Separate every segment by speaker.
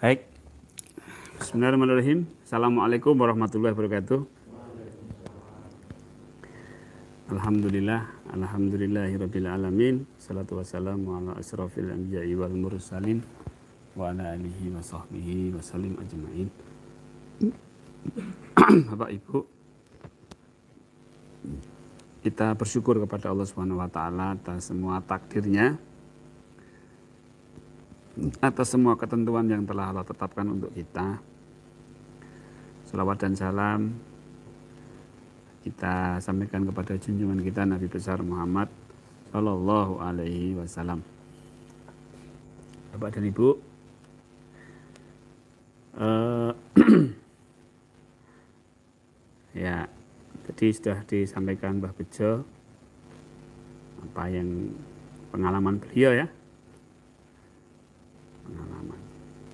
Speaker 1: Baik. Bismillahirrahmanirrahim. Assalamualaikum warahmatullahi wabarakatuh. Alhamdulillahirabbil alamin. Salatu wassalamu ala asrofil anbiya'i wal mursalin wa ala alihi wa sahbihi wa salim ajma'in. Bapak Ibu, kita bersyukur kepada Allah Subhanahu wa taala atas semua takdirnya, atas semua ketentuan yang telah Allah tetapkan untuk kita. Salawat dan salam kita sampaikan kepada junjungan kita Nabi besar Muhammad Sallallahu Alaihi Wasallam. Bapak dan Ibu, ya tadi sudah disampaikan Mbah Bejo apa yang pengalaman beliau ya, pengalaman.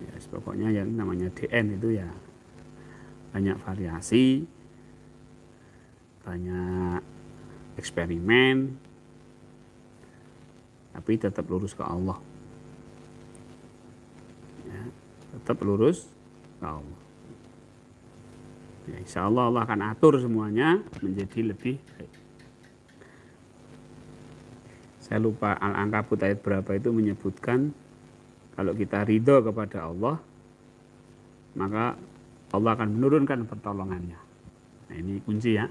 Speaker 1: Ya pokoknya yang namanya DN itu ya banyak variasi, banyak eksperimen, tapi tetap lurus ke Allah. Ya, tetap lurus ke Allah. Ya, insya Allah Allah akan atur semuanya menjadi lebih baik. Saya lupa Al-Ankabut ayat berapa itu menyebutkan kalau kita ridho kepada Allah, maka Allah akan menurunkan pertolongannya. Nah ini kunci ya.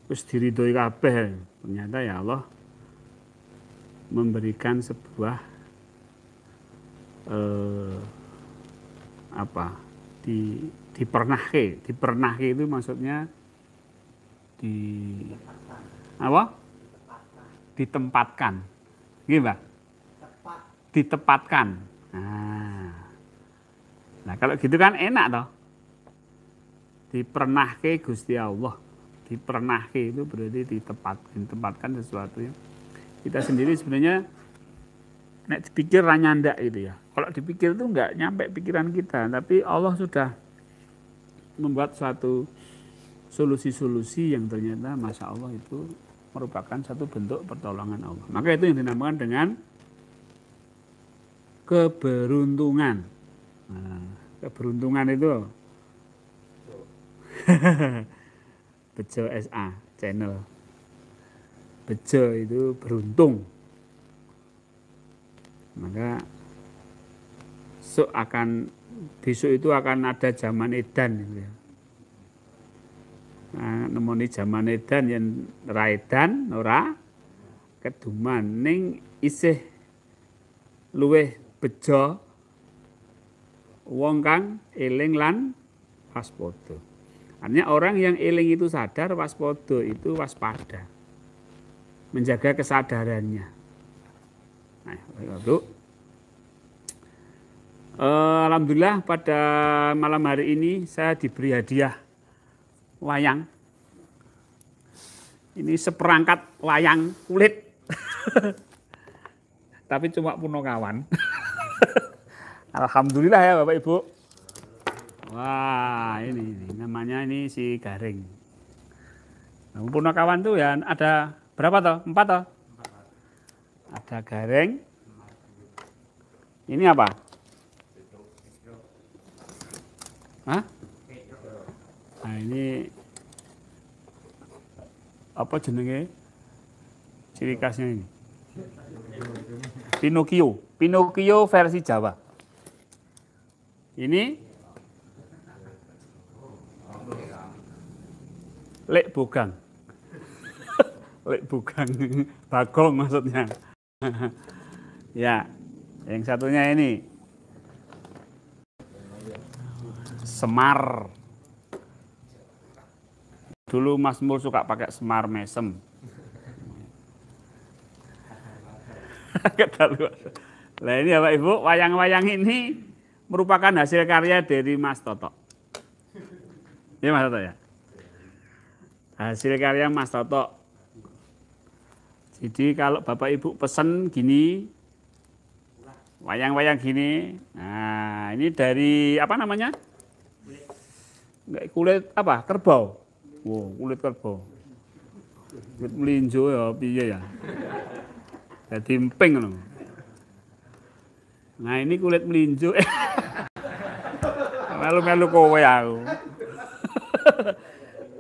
Speaker 1: Terus diridhoi kabeh, ternyata ya Allah memberikan sebuah dipernahke itu maksudnya ditempatkan, gimana? Ditempatkan. Nah kalau gitu kan enak toh. Dipernahke Gusti Allah. Dipernahke itu berarti ditempatkan sesuatu yang kita sendiri sebenarnya nek dipikir ranyandak gitu ya. Kalau dipikir itu enggak nyampe pikiran kita, tapi Allah sudah membuat suatu solusi-solusi yang ternyata Masya Allah itu merupakan satu bentuk pertolongan Allah. Maka itu yang dinamakan dengan keberuntungan. Nah, keberuntungan itu Bejo SA channel. Bejo itu beruntung. Maka besok itu akan ada zaman edan gitu ya. Nah, nemoni zaman edan yang raedan ora keduman ning isih luweh bejo wong kang eling lan waspada. Artinya orang yang eling itu sadar, waspada itu waspada. Menjaga kesadarannya. Nah, Bapak. Alhamdulillah pada malam hari ini saya diberi hadiah wayang. Ini seperangkat wayang kulit. Tapi cuma Punokawan. Alhamdulillah ya Bapak Ibu. Wah ini namanya ini si Garing. Nah, Punokawan tuh ya ada berapa toh? 4 toh? Ada Garing. Ini apa? Hah? Nah ini apa jenenge? Ciri khasnya ini. Pinocchio versi Jawa. Ini Lek Bogang. Lek Bogang. Bagong maksudnya. Ya, yang satunya ini Semar. Dulu Mas Mul suka pakai semar mesem. Nah ini Bapak Ibu, wayang-wayang ini merupakan hasil karya dari Mas Toto. Ini Mas Toto ya. Hasil karya Mas Toto. Jadi kalau Bapak Ibu pesen gini, wayang-wayang gini, nah ini dari apa namanya? Kulit apa? Kerbau. Wow, kulit kerbau. Kulit melinjo ya, piye ya. Dadi emping ngono. Nah ini kulit melinjo. Melu-melu kowe aku.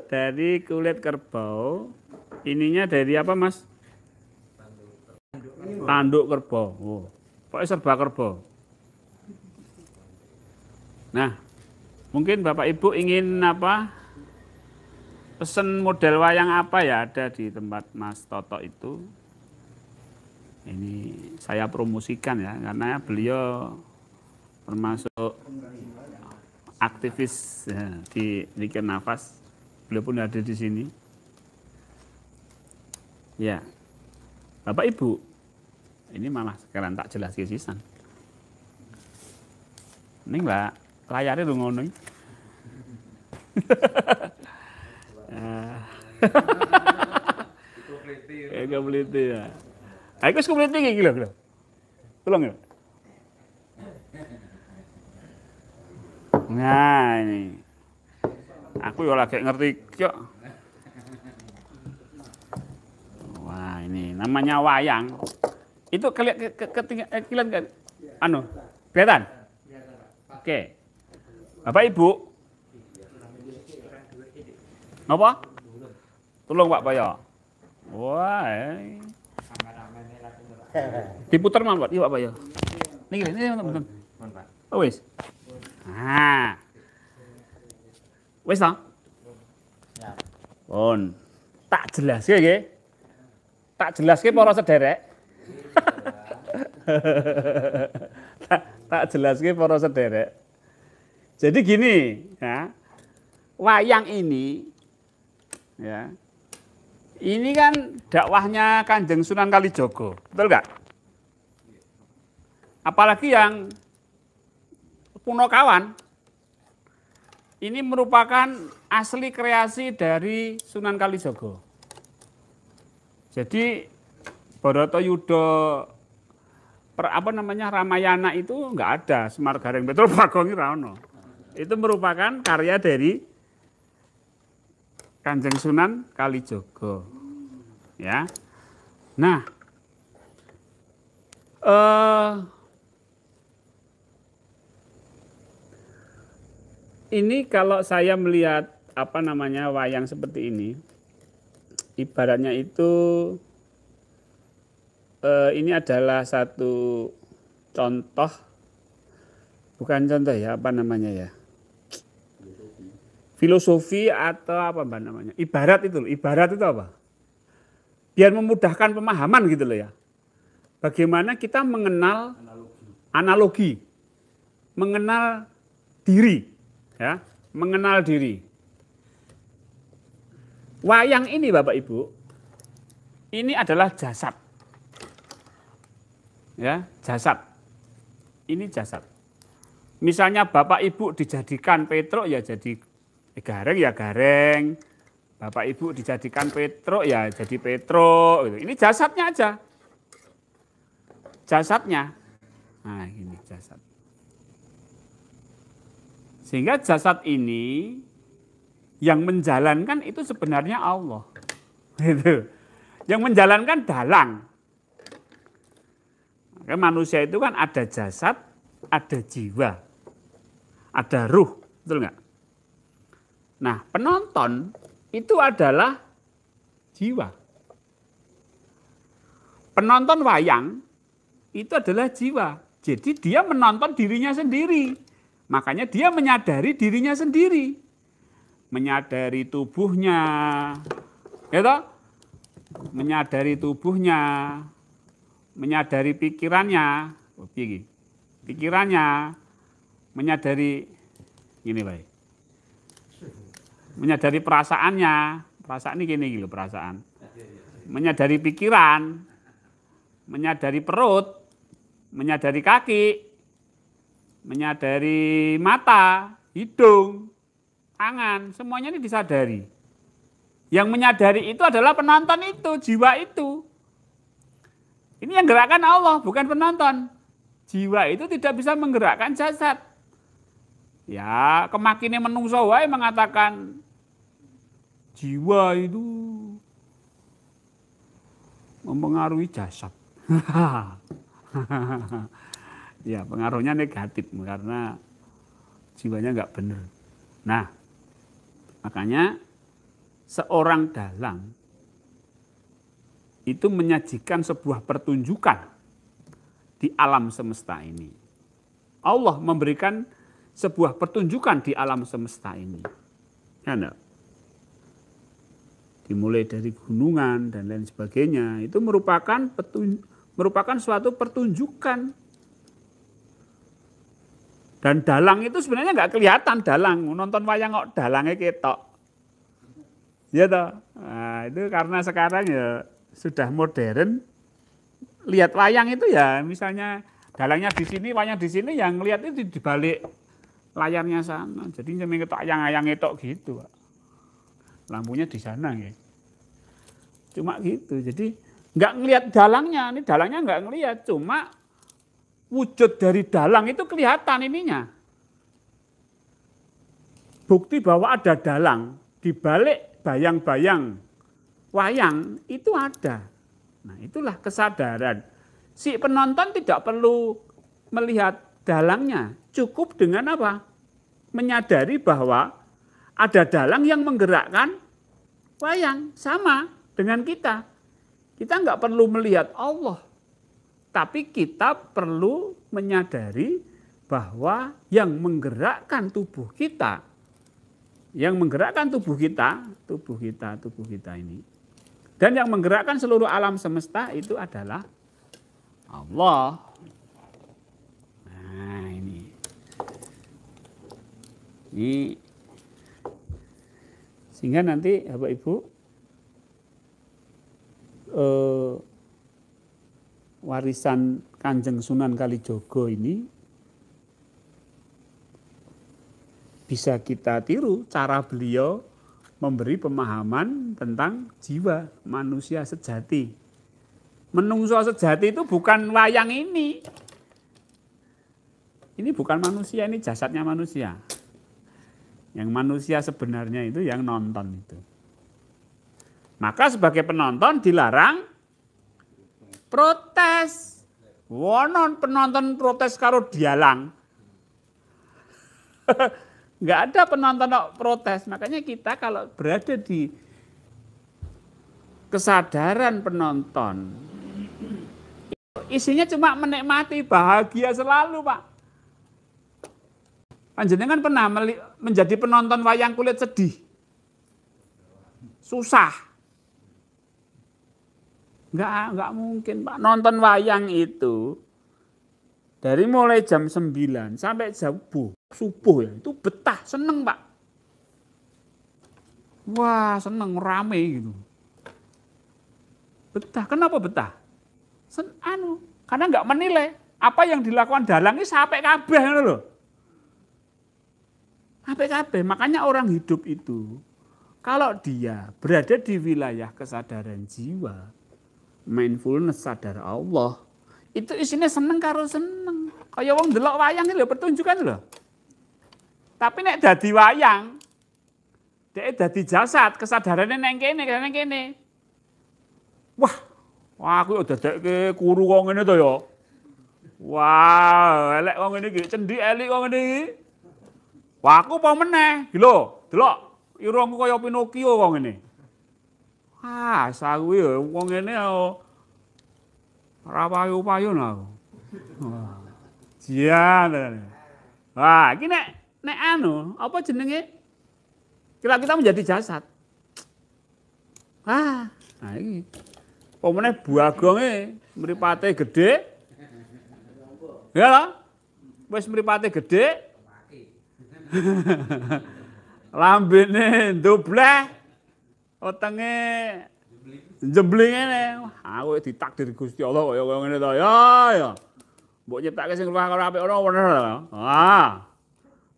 Speaker 1: Dari kulit kerbau. Ininya dari apa Mas? Tanduk kerbau. Oh. Pokoknya serba kerbau. Nah, mungkin Bapak Ibu ingin apa? Pesen model wayang apa ya ada di tempat Mas Toto itu. Ini saya promosikan ya, karena beliau termasuk aktivis ya, di Zikir Nafas. Beliau pun ada di sini. Ya, Bapak Ibu, ini malah sekarang tak jelas kesisan. Ini Mbak, layarnya lu ngono. Kayak peliti ya. Aku wis peliti iki lho. Tolong ya. Nah, ini. Aku ya lagi ngerti kok. Wah, ini namanya wayang. Itu kelihatan kan? Anu, kelihatan? Oke. Bapak Ibu. Apa? Tolong Pak Bayo. Wah. Diputar Pak. Iya Pak Bayo. Ini teman-teman. Oh wis. Nah. Wis ta? Ya. Pun. Tak jelaske nggih. Tak jelaske para sederek. Tak jelaske para sederek. Jadi gini, ya. Wayang ini ya. Ini kan dakwahnya Kanjeng Sunan Kalijaga, betul nggak? Apalagi yang Punokawan, ini merupakan asli kreasi dari Sunan Kalijaga. Jadi Bharatayuda Ramayana itu nggak ada, Semar Gareng Petruk Bagong ra ono. Itu merupakan karya dari Kanjeng Sunan Kalijaga. Ya. Nah, ini kalau saya melihat wayang seperti ini, ibaratnya itu ini adalah satu contoh, bukan contoh ya, filosofi atau ibarat itu apa? Biar memudahkan pemahaman gitu loh ya. Bagaimana kita mengenal analogi, mengenal diri, ya, mengenal diri. Wayang ini Bapak Ibu, ini adalah jasad, ya, jasad. Ini jasad. Misalnya Bapak Ibu dijadikan Petruk ya jadi gareng ya gareng. Bapak Ibu dijadikan Petruk ya jadi Petruk gitu. Ini jasadnya aja. Jasadnya. Nah, ini jasad. Sehingga jasad ini yang menjalankan itu sebenarnya Allah. Gitu. Yang menjalankan dalang. Maka manusia itu kan ada jasad, ada jiwa, ada ruh, betul nggak? Nah, penonton itu adalah jiwa. Penonton wayang itu adalah jiwa. Jadi dia menonton dirinya sendiri. Makanya dia menyadari dirinya sendiri. Menyadari tubuhnya. Gitu? Menyadari tubuhnya. Menyadari pikirannya. Pikirannya. Menyadari gini baik. Menyadari perasaannya, perasaan ini gini loh perasaan. Menyadari pikiran, menyadari perut, menyadari kaki, menyadari mata, hidung, tangan, semuanya ini disadari. Yang menyadari itu adalah penonton itu, jiwa itu. Ini yang gerakkan Allah, bukan penonton. Jiwa itu tidak bisa menggerakkan jasad. Ya, kemakine menungso wae mengatakan jiwa itu mempengaruhi jasad. Ya, pengaruhnya negatif karena jiwanya nggak benar. Nah, makanya seorang dalang itu menyajikan sebuah pertunjukan di alam semesta ini. Allah memberikan sebuah pertunjukan di alam semesta ini. Ya, enggak? Dimulai dari gunungan dan lain sebagainya, itu merupakan suatu pertunjukan. Dan dalang itu sebenarnya nggak kelihatan dalang, nonton wayang kok dalangnya ketok. Ya toh. Nah, itu karena sekarang ya sudah modern. Lihat wayang itu ya misalnya dalangnya di sini, wayang di sini, yang lihat itu di balik layarnya sana. Jadi cuma ketok ayang-ayang ketok gitu, Pak. Lampunya di sana ya. Cuma gitu. Jadi nggak ngelihat dalangnya, ini dalangnya nggak ngelihat, cuma wujud dari dalang itu kelihatan ininya. Bukti bahwa ada dalang di balik bayang-bayang wayang itu ada. Nah, itulah kesadaran. Si penonton tidak perlu melihat dalangnya, cukup dengan apa? Menyadari bahwa ada dalang yang menggerakkan wayang, sama dengan kita. Kita nggak perlu melihat Allah, tapi kita perlu menyadari bahwa yang menggerakkan tubuh kita ini, dan yang menggerakkan seluruh alam semesta itu adalah Allah. Nah, ini sehingga nanti Bapak Ibu warisan Kanjeng Sunan Kalijogo ini bisa kita tiru cara beliau memberi pemahaman tentang jiwa manusia sejati. Menungso sejati itu bukan wayang ini. Ini bukan manusia, ini jasadnya manusia. Yang manusia sebenarnya itu yang nonton itu. Maka sebagai penonton dilarang protes. Wonon penonton protes karo dialang. Nggak ada penonton protes. Makanya kita kalau berada di kesadaran penonton, isinya cuma menikmati, bahagia selalu, Pak. Panjenengan pernah menjadi penonton wayang kulit sedih? Susah. Enggak mungkin, Pak. Nonton wayang itu dari mulai jam 9 sampai subuh ya, itu betah, seneng, Pak. Wah, seneng, rame gitu. Betah. Kenapa betah? Karena enggak menilai apa yang dilakukan dalang ini sampai kabeh loh. Sampai kabeh. Makanya orang hidup itu kalau dia berada di wilayah kesadaran jiwa, mindfulness, sadar Allah, itu isinya seneng karo seneng. Kaya wong ndelok wayang iki lho, pertunjukan lho. Tapi nek dadi wayang, dhek dadi jasad, kesadarannya neng kene. Wah, aku yo dadekke kuru kok ngene to ya. Wah, elek kok ngene iki, cendik elik kok ngene iki. Wah, aku apa meneh? Iki lho, delok irungku kaya Pinocchio kok ngene. Ah, sakuwi ya wong ngene ora payu-payu aku. Wah. Jian. Wah, iki nek apa jenenge? Kita menjadi jasad. Ah, nah iki. Pomene buagonge mripate gedhe. Ya lho. Wis mripate gedhe. Lambene ndobleh. Wetenge njembling ngene. Aku ditakdir Gusti Allah kaya ngene to ya. Mbok nyiptake sing luwih karo apik ora bener. Ah.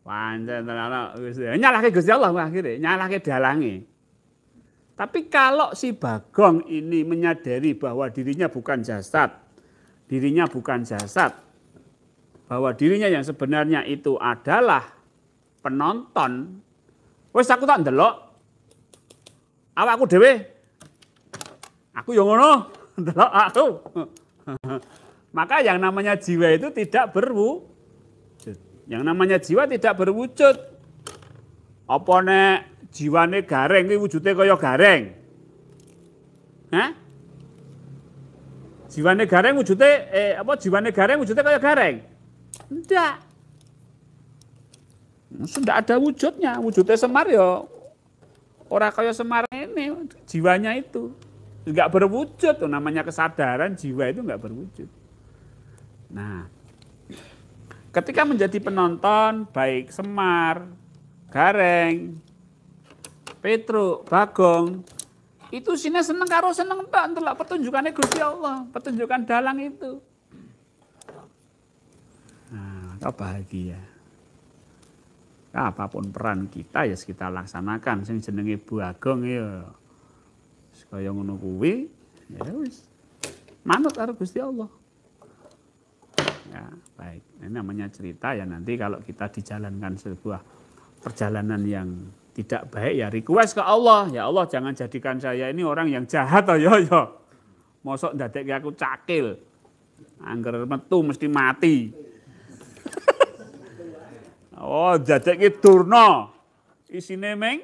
Speaker 1: Pancen tenan Gusti. Nyalahke Gusti Allah akhire, nyalahke dalange. Tapi kalau si Bagong ini menyadari bahwa dirinya bukan jasad, bahwa dirinya yang sebenarnya itu adalah penonton, wis aku tak ndelok, awakku dhewe, aku yo ngono, ndelok aku. Maka yang namanya jiwa itu tidak berwujud. Yang namanya jiwa tidak berwujud. Apa nek jiwane gareng iki wujude kaya gareng? Hah? Jiwane gareng wujude jiwane gareng wujude kaya gareng? Enggak. Sudah ada wujudnya. Wujudnya Semar ya ora kaya Semar ini, jiwanya itu. Enggak berwujud, tuh namanya kesadaran jiwa itu enggak berwujud. Nah, ketika menjadi penonton baik Semar, Gareng, Petruk, Bagong, itu sini seneng karo seneng tak ndelok pertunjukannya Gusti Allah, pertunjukan dalang itu. Nah, bahagia. Apapun peran kita ya kita laksanakan. Sing jenenge Bagong ya kaya ngono kuwi, ya wis. Manut karo Gusti Allah. Ya, baik. Ini namanya cerita ya, nanti kalau kita dijalankan sebuah perjalanan yang tidak baik ya request ke Allah. Ya Allah, jangan jadikan saya ini orang yang jahat ya. Mosok ndadekke aku cakil. Angger metu mesti mati. Oh, ndadekke durna. Isine meng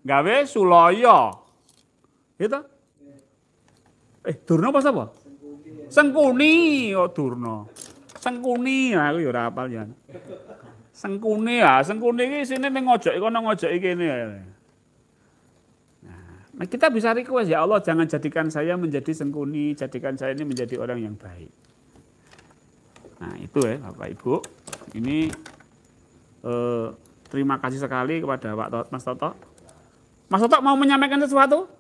Speaker 1: gawe sulaya. Gitu? Durna apa sapa? Sengkuni, oh Durna. Sengkuni, aku ya ora hafal ya. Sengkuni ya, Sengkuni iki isine ning ngojoki kono ngojoki kene. Nah, kita bisa request ya Allah jangan jadikan saya menjadi Sengkuni, jadikan saya ini menjadi orang yang baik. Nah, itu ya Bapak Ibu. Ini terima kasih sekali kepada Pak Mas Toto. Mas Toto mau menyampaikan sesuatu?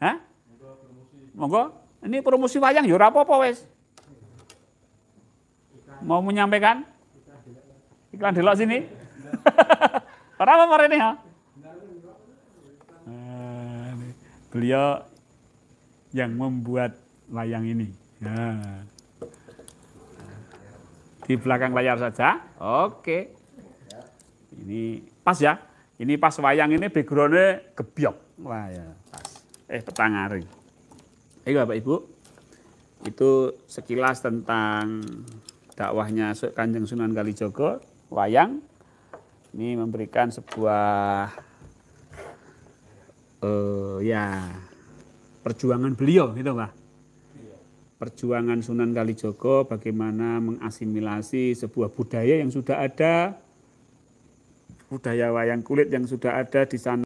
Speaker 1: Hah? Monggo. Ini promosi wayang ya ora apa-apa wis. Mau menyampaikan? Iklan delok sini. Ora apa-apa rene ya. Beliau yang membuat wayang ini. Nah. Di belakang layar saja. Oke. Ini pas ya. Ini pas wayang ini background-nya gebyok. Wah ya, pas. Petangari. Bapak Ibu, itu sekilas tentang dakwahnya Kanjeng Sunan Kalijaga, wayang. Ini memberikan sebuah perjuangan beliau, gitu Pak. Perjuangan Sunan Kalijaga bagaimana mengasimilasi sebuah budaya yang sudah ada, budaya wayang kulit yang sudah ada di sana.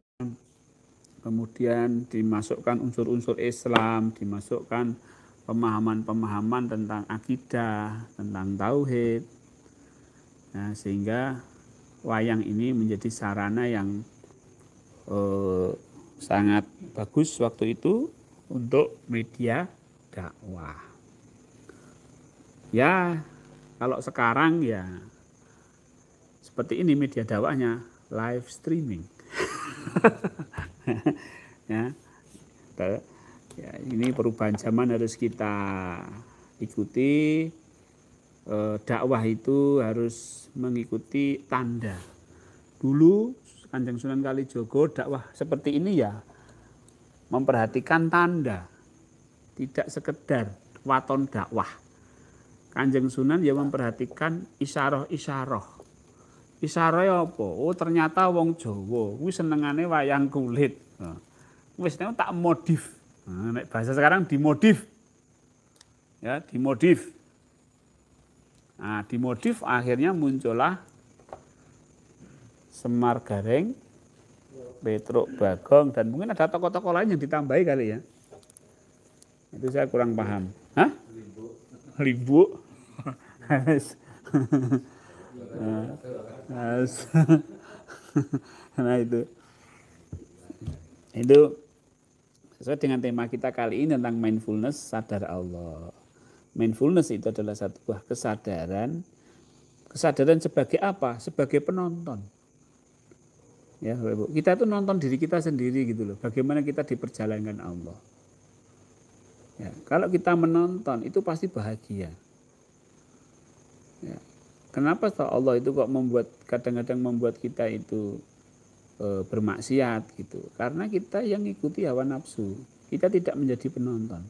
Speaker 1: Kemudian dimasukkan unsur-unsur Islam, dimasukkan pemahaman-pemahaman tentang akidah, tentang tauhid. Nah, sehingga wayang ini menjadi sarana yang sangat bagus waktu itu untuk media dakwah. Ya, kalau sekarang ya seperti ini media dakwahnya, live streaming. Ya, ini perubahan zaman harus kita ikuti. Dakwah itu harus mengikuti tanda. Dulu Kanjeng Sunan Kalijaga dakwah seperti ini ya memperhatikan tanda, tidak sekedar waton dakwah. Kanjeng Sunan ya memperhatikan isyarah-isyarah. Isyarah apa? Oh ternyata wong Jawa kuwi senengane wayang kulit. Wis tak modif. Nek bahasa sekarang dimodif. Ya, dimodif. Nah, dimodif akhirnya muncullah Semar Gareng, Petruk Bagong dan mungkin ada tokoh-tokoh lain yang ditambahi kali ya. Itu saya kurang paham. Hah? Limbu. Nah itu sesuai dengan tema kita kali ini tentang mindfulness, sadar Allah. Mindfulness itu adalah satu kesadaran sebagai apa? Sebagai penonton. Ya, Bapak, kita tuh nonton diri kita sendiri gitu loh. Bagaimana kita diperjalankan Allah. Ya, kalau kita menonton itu pasti bahagia. Ya. Kenapa Allah itu kok kadang-kadang membuat kita itu bermaksiat gitu? Karena kita yang ngikuti hawa nafsu. Kita tidak menjadi penonton.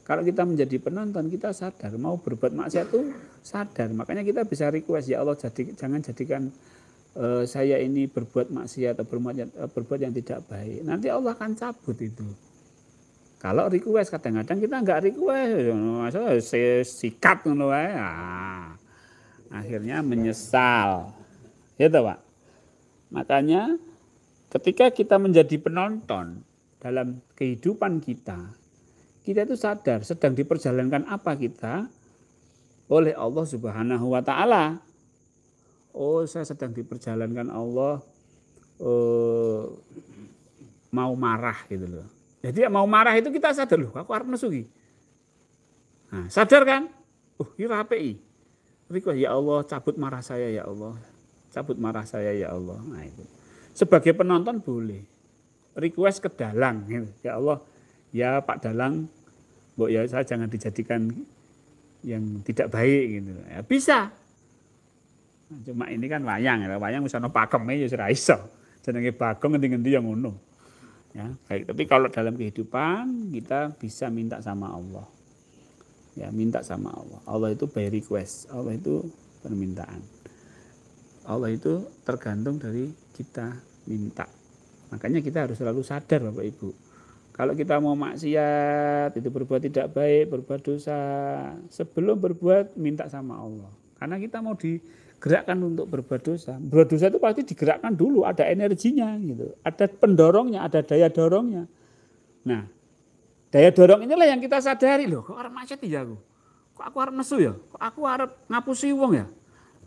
Speaker 1: Kalau kita menjadi penonton, kita sadar mau berbuat maksiat itu sadar. Makanya kita bisa request, ya Allah jangan jadikan saya ini berbuat maksiat atau berbuat yang tidak baik. Nanti Allah akan cabut itu. Kalau request, kadang-kadang kita nggak request, masalah sikat ngono wae. Akhirnya menyesal. Gitu, Pak. Makanya ketika kita menjadi penonton dalam kehidupan kita itu sadar sedang diperjalankan apa kita oleh Allah Subhanahu wa taala. Oh, saya sedang diperjalankan Allah mau marah gitu loh. Jadi mau marah itu kita sadar loh, aku arep nesu iki. Nah, sadar kan? Kira API. Request, ya Allah, cabut marah saya ya Allah. Cabut marah saya ya Allah. Nah, itu. Sebagai penonton boleh. Request ke Dalang gitu. Ya Allah, ya Pak Dalang, Mbok ya saya jangan dijadikan yang tidak baik gitu. Ya, bisa. Cuma ini kan wayang, ya. Wayang wis ana pakeme ya ora iso. Jenenge Bagong ngendi-ngendi yang ngono. Ya, baik. Tapi kalau dalam kehidupan kita bisa minta sama Allah. Ya, minta sama Allah. Allah itu by request. Allah itu permintaan. Allah itu tergantung dari kita minta. Makanya kita harus selalu sadar Bapak Ibu. Kalau kita mau maksiat, itu berbuat tidak baik, berbuat dosa, sebelum berbuat minta sama Allah. Karena kita mau digerakkan untuk berbuat dosa. Berbuat dosa itu pasti digerakkan dulu, ada energinya gitu. Ada pendorongnya, ada daya dorongnya. Nah, daya dorong inilah yang kita sadari loh, kok arep maksiat ya aku. Kok aku arep nesu ya? Kok aku arep ngapusi wong ya?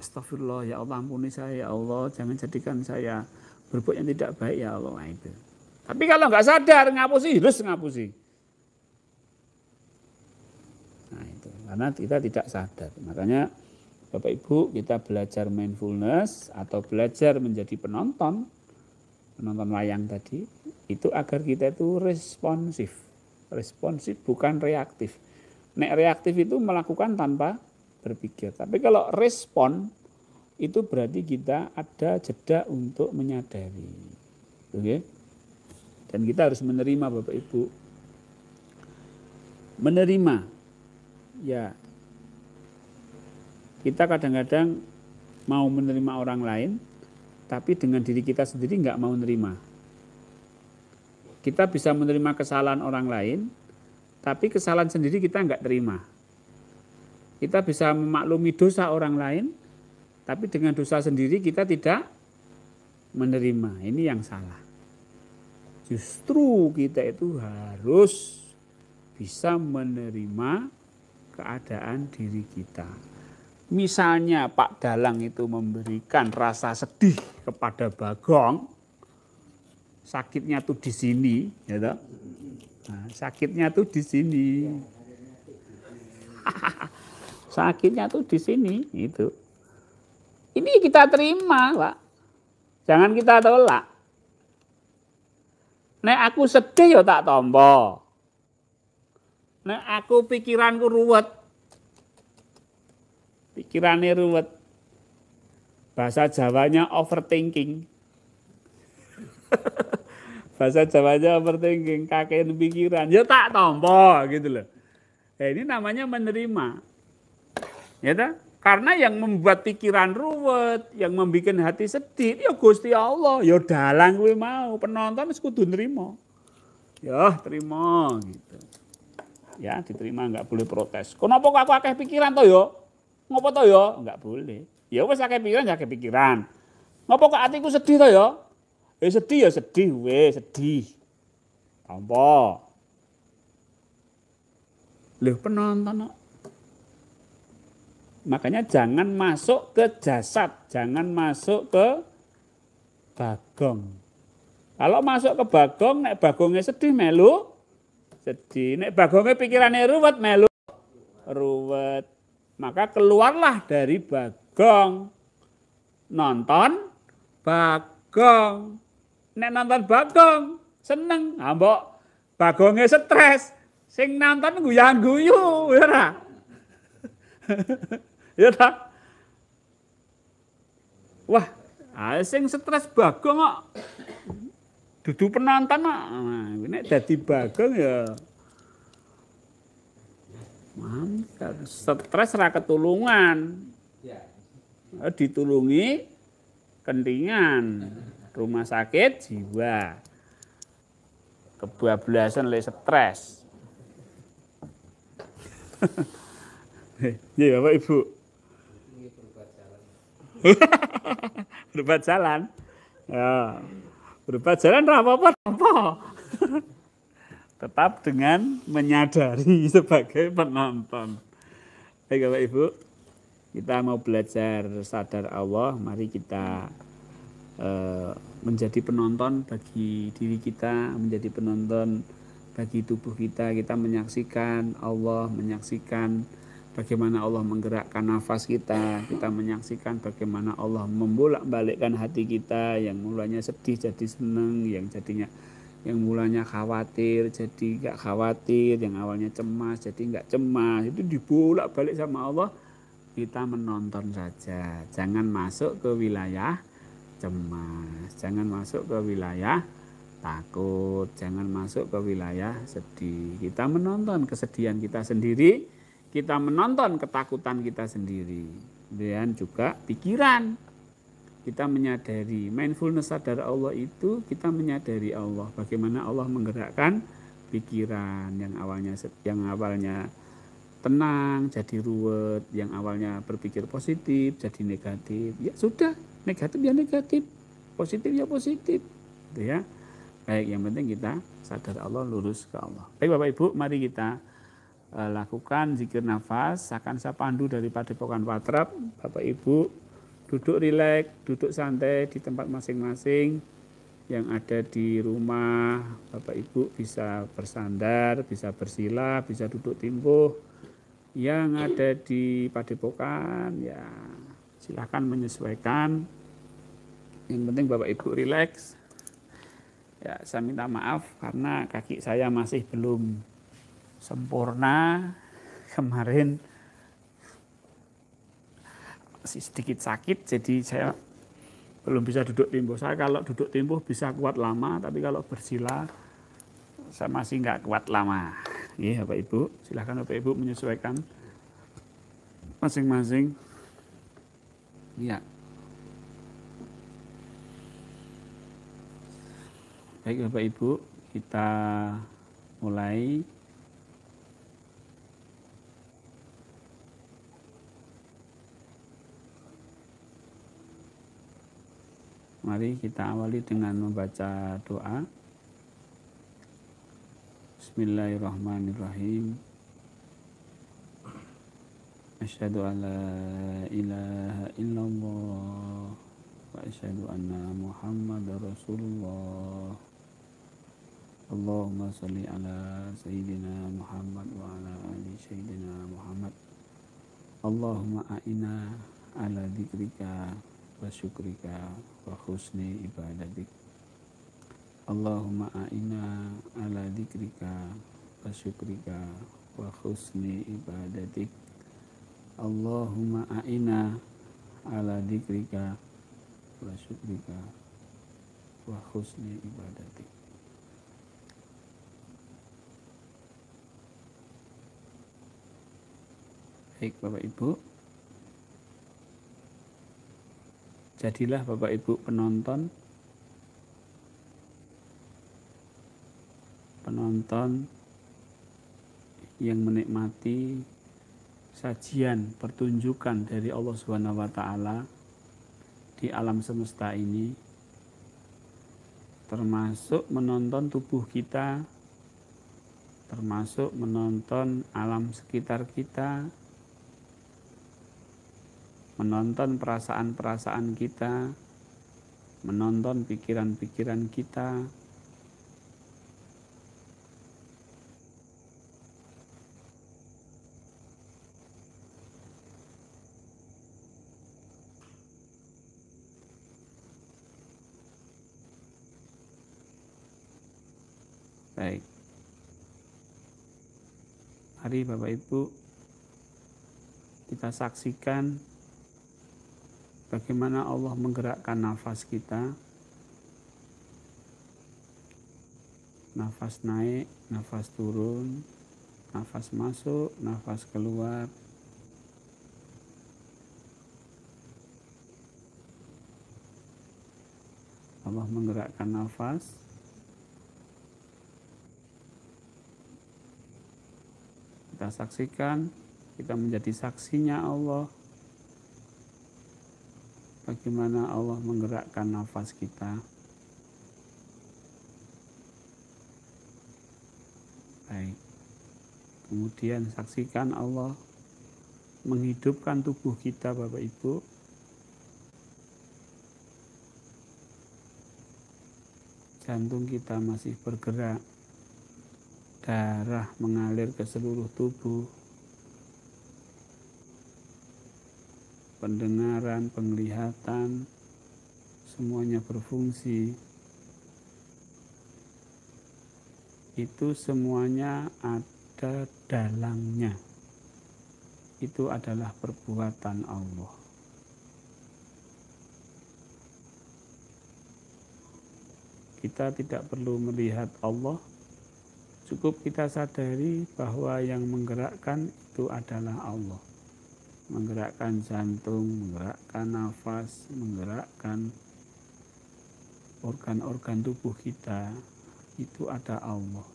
Speaker 1: Astagfirullah, ya Allah ampuni saya ya Allah, jangan jadikan saya berbuat yang tidak baik ya Allah. Nah, itu. Tapi kalau nggak sadar ngapusi, harus ngapusi. Nah itu, karena kita tidak sadar. Makanya Bapak Ibu kita belajar mindfulness atau belajar menjadi penonton wayang tadi, itu agar kita itu responsif. Responsif bukan reaktif. Nek reaktif itu melakukan tanpa berpikir. Tapi kalau respon itu berarti kita ada jeda untuk menyadari. Oke? Dan kita harus menerima Bapak Ibu. Menerima. Ya. Kita kadang-kadang mau menerima orang lain, tapi dengan diri kita sendiri nggak mau menerima. Kita bisa menerima kesalahan orang lain, tapi kesalahan sendiri kita nggak terima. Kita bisa memaklumi dosa orang lain, tapi dengan dosa sendiri kita tidak menerima. Ini yang salah. Justru kita itu harus bisa menerima keadaan diri kita. Misalnya Pak Dalang itu memberikan rasa sedih kepada Bagong, sakitnya tuh di sini, ya toh? Nah, sakitnya tuh di sini. Sakitnya tuh di sini, itu. Ini kita terima, Pak. Jangan kita tolak. Nek aku sedih ya tak tompo. Nek aku pikiranku ruwet. Pikirannya ruwet. Bahasa Jawanya overthinking. Bahasa Jawanya overthinking, kakean pikiran. Ya tak tompo gitu loh. Ini namanya menerima. Ya tak? Karena yang membuat pikiran ruwet, yang membuat hati sedih, ya Gusti Allah, ya Dalang kuwi mau, penonton wis kudu nrimo. Ya, terima gitu. Ya, diterima, enggak boleh protes. Kenapa kok aku akeh pikiran to ya? Ngopo to ya? Enggak boleh. Ya wis akeh pikiran, ya akeh pikiran. Ngopo kok atiku sedih to ya? Ya sedih wis, sedih. Apa? Lho penonton kok. Makanya jangan masuk ke jasad, jangan masuk ke Bagong. Kalau masuk ke Bagong, nek Bagongnya sedih melu, sedih. Nek Bagongnya pikirannya ruwet melu, ruwet. Maka keluarlah dari Bagong. Nonton Bagong. Nek nonton Bagong, seneng. Mbok Bagongnya stres, sing nonton guyang-guyu, ya ora? Ya tak? Wah, sing stres Bagong kok. Dudu penonton kok. Nah, nek dadi Bagong ya Mangkat. Stres ra ketulungan. Ditulungi kentingan. Rumah sakit jiwa. Kebablasan oleh stres. Iya Bapak Ibu. Berobat jalan. Ya. Berobat jalan apa-apa. Tetap dengan menyadari sebagai penonton. Baik Bapak Ibu, kita mau belajar sadar Allah, mari kita menjadi penonton bagi diri kita, menjadi penonton bagi tubuh kita. Kita menyaksikan Allah, menyaksikan bagaimana Allah menggerakkan nafas kita, kita menyaksikan bagaimana Allah membolak-balikkan hati kita yang mulanya sedih jadi senang, yang mulanya khawatir jadi nggak khawatir, yang awalnya cemas jadi nggak cemas, itu dibolak-balik sama Allah. Kita menonton saja, jangan masuk ke wilayah cemas, jangan masuk ke wilayah takut, jangan masuk ke wilayah sedih. Kita menonton kesedihan kita sendiri, kita menonton ketakutan kita sendiri, dan juga pikiran. Kita menyadari mindfulness sadar Allah itu, kita menyadari Allah, bagaimana Allah menggerakkan pikiran yang awalnya tenang jadi ruwet, yang awalnya berpikir positif jadi negatif. Ya sudah, negatif ya negatif, positif ya positif, gitu ya. Baik, yang penting kita sadar Allah, lurus ke Allah. Baik Bapak Ibu, mari kita lakukan zikir nafas. Akan saya pandu dari Padepokan Patrap. Bapak Ibu duduk rileks, duduk santai di tempat masing-masing. Yang ada di rumah, Bapak Ibu bisa bersandar, bisa bersila, bisa duduk timbuh. Yang ada di Padepokan, ya silakan menyesuaikan. Yang penting Bapak Ibu rileks. Ya, saya minta maaf karena kaki saya masih belum sempurna. Kemarin masih sedikit sakit, jadi saya belum bisa duduk timbuh. Saya kalau duduk timbuh bisa kuat lama, tapi kalau bersila saya masih nggak kuat lama. Iya Bapak Ibu, silahkan Bapak Ibu menyesuaikan masing-masing. Ya. Baik Bapak Ibu, kita mulai. Mari kita awali dengan membaca doa. Bismillahirrahmanirrahim. Asyhadu an la ilaha illallah wa asyhadu anna Muhammadar Rasulullah. Allahumma sholli ala sayyidina Muhammad wa ala ali sayyidina Muhammad. Allahumma a'inna ala dzikrika wa syukrika wa husni ibadatik. Allahumma a'inna ala dzikrika wa syukrika wa husni ibadatik. Allahumma a'inna ala dzikrika wa syukrika wa husni ibadatik. Baik Bapak Ibu, jadilah Bapak Ibu penonton yang menikmati sajian pertunjukan dari Allah Subhanahu wa taala di alam semesta ini, termasuk menonton tubuh kita, termasuk menonton alam sekitar kita, menonton perasaan-perasaan kita, menonton pikiran-pikiran kita. Baik. Mari Bapak Ibu kita saksikan bagaimana Allah menggerakkan nafas kita. Nafas naik, nafas turun. Nafas masuk, nafas keluar. Allah menggerakkan nafas. Kita saksikan, kita menjadi saksinya Allah. Bagaimana Allah menggerakkan nafas kita. Baik. Kemudian saksikan Allah menghidupkan tubuh kita, Bapak Ibu. Jantung kita masih bergerak. Darah mengalir ke seluruh tubuh. Pendengaran, penglihatan, semuanya berfungsi. Itu semuanya ada dalangnya. Itu adalah perbuatan Allah. Kita tidak perlu melihat Allah, cukup kita sadari bahwa yang menggerakkan itu adalah Allah. Menggerakkan jantung, menggerakkan nafas, menggerakkan organ-organ tubuh kita, itu ada Allah.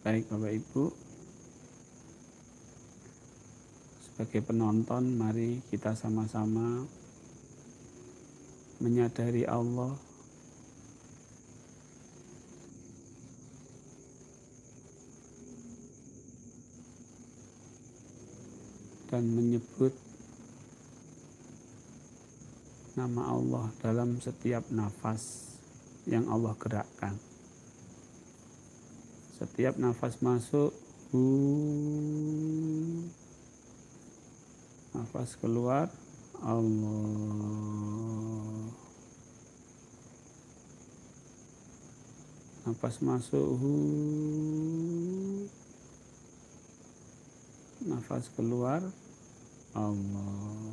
Speaker 1: Baik Bapak Ibu, sebagai penonton mari kita sama-sama menyadari Allah, dan menyebut nama Allah dalam setiap nafas yang Allah gerakkan. Setiap nafas masuk, nafas keluar, Allah. Nafas masuk, nafas keluar, Allah.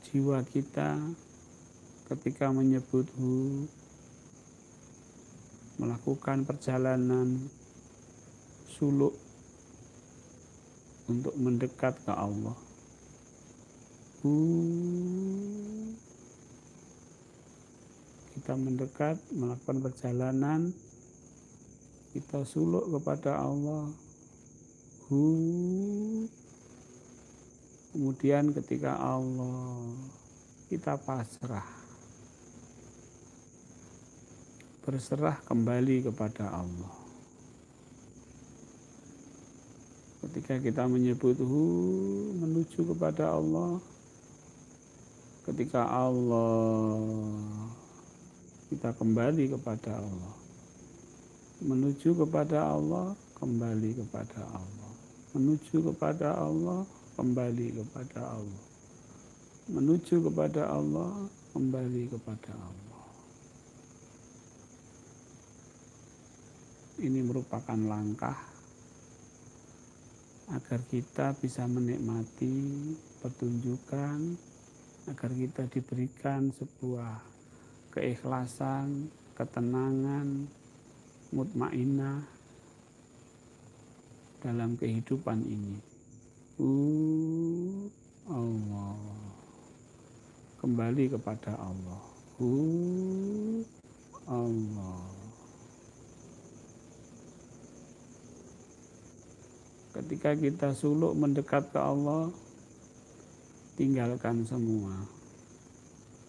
Speaker 1: Jiwa kita ketika menyebut melakukan perjalanan suluk untuk mendekat ke Allah. Kita mendekat, melakukan perjalanan, kita suluk kepada Allah. Kemudian ketika Allah, kita pasrah. Berserah kembali kepada Allah. Ketika kita menyebut menuju kepada Allah, ketika Allah, kita kembali kepada Allah. Menuju kepada Allah, kembali kepada Allah. Menuju kepada Allah, kembali kepada Allah. Menuju kepada Allah, kembali kepada Allah. Ini merupakan langkah agar kita bisa menikmati pertunjukan, agar kita diberikan sebuah keikhlasan, ketenangan, mutmainah dalam kehidupan ini. Allah. Kembali kepada Allah. Allah. Ketika kita suluk mendekat ke Allah, tinggalkan semua.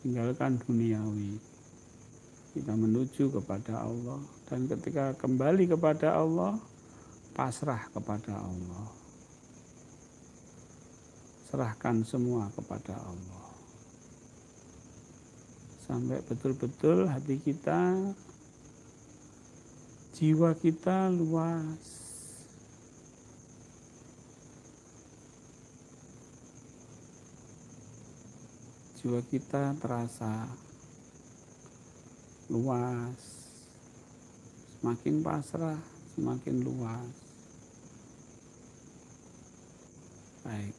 Speaker 1: Tinggalkan duniawi. Kita menuju kepada Allah. Dan ketika kembali kepada Allah, pasrah kepada Allah. Serahkan semua kepada Allah. Sampai betul-betul hati kita, jiwa kita luas. Jiwa kita terasa luas, semakin pasrah, semakin luas. Baik.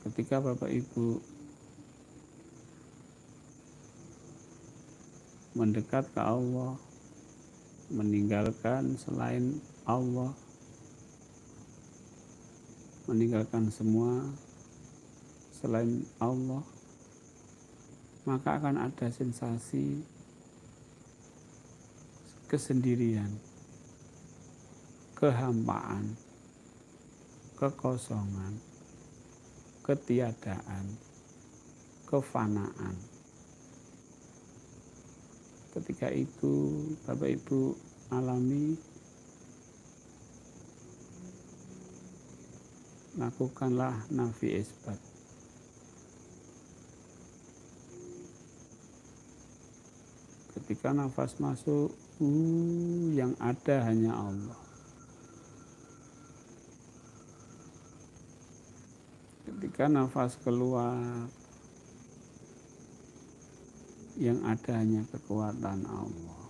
Speaker 1: ketika Bapak Ibu mendekat ke Allah, meninggalkan selain Allah, meninggalkan semua selain Allah, maka akan ada sensasi kesendirian, kehampaan, kekosongan, ketiadaan, kefanaan. Ketika itu Bapak Ibu alami, lakukanlah nafi isbat. Ketika nafas masuk, yang ada hanya Allah. Ketika nafas keluar, yang ada hanya kekuatan Allah.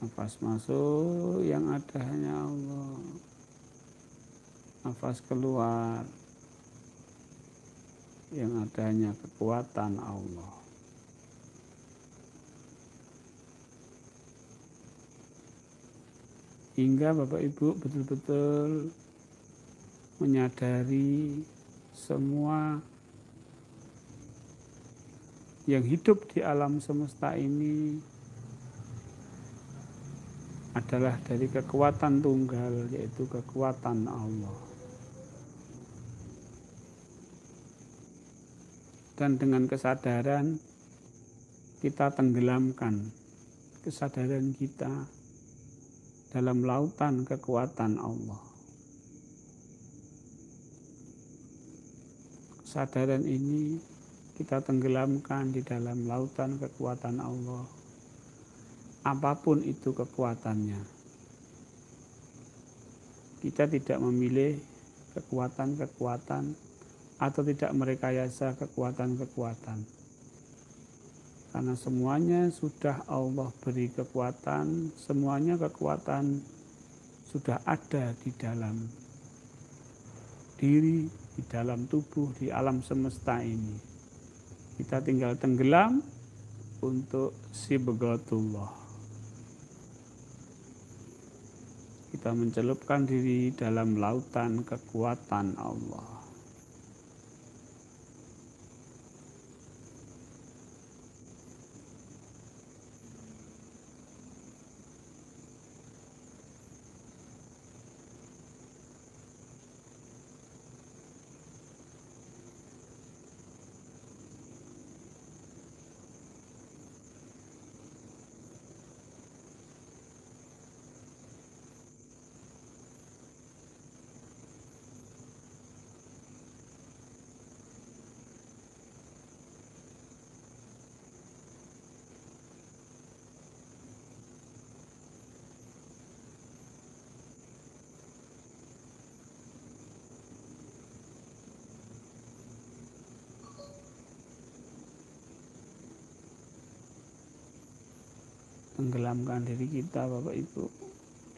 Speaker 1: Nafas masuk, yang ada hanya Allah. Nafas keluar, yang ada hanya kekuatan Allah. Hingga Bapak Ibu betul-betul menyadari semua yang hidup di alam semesta ini adalah dari kekuatan tunggal, yaitu kekuatan Allah. Dan dengan kesadaran kita tenggelamkan kesadaran kita dalam lautan kekuatan Allah. Kesadaran ini kita tenggelamkan di dalam lautan kekuatan Allah. Apapun itu kekuatannya. Kita tidak memilih kekuatan-kekuatan atau tidak merekayasa kekuatan-kekuatan. Karena semuanya sudah Allah beri kekuatan, semuanya kekuatan sudah ada di dalam diri, di dalam tubuh, di alam semesta ini. Kita tinggal tenggelam untuk sibghatullah. Kita mencelupkan diri dalam lautan kekuatan Allah. Tenggelamkan diri kita Bapak Ibu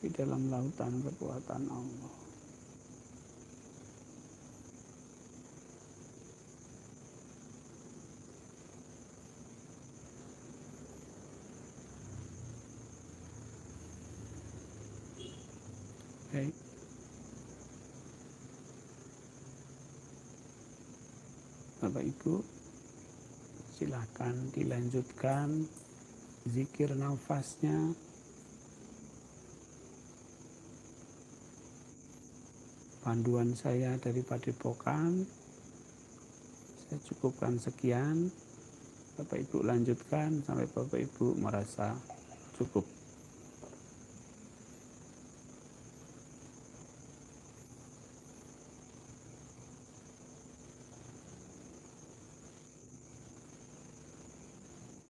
Speaker 1: di dalam lautan kekuatan Allah. Baik. Bapak Ibu, silakan dilanjutkan zikir nafasnya. Panduan saya dari Padepokan, saya cukupkan sekian. Bapak Ibu lanjutkan sampai Bapak Ibu merasa cukup.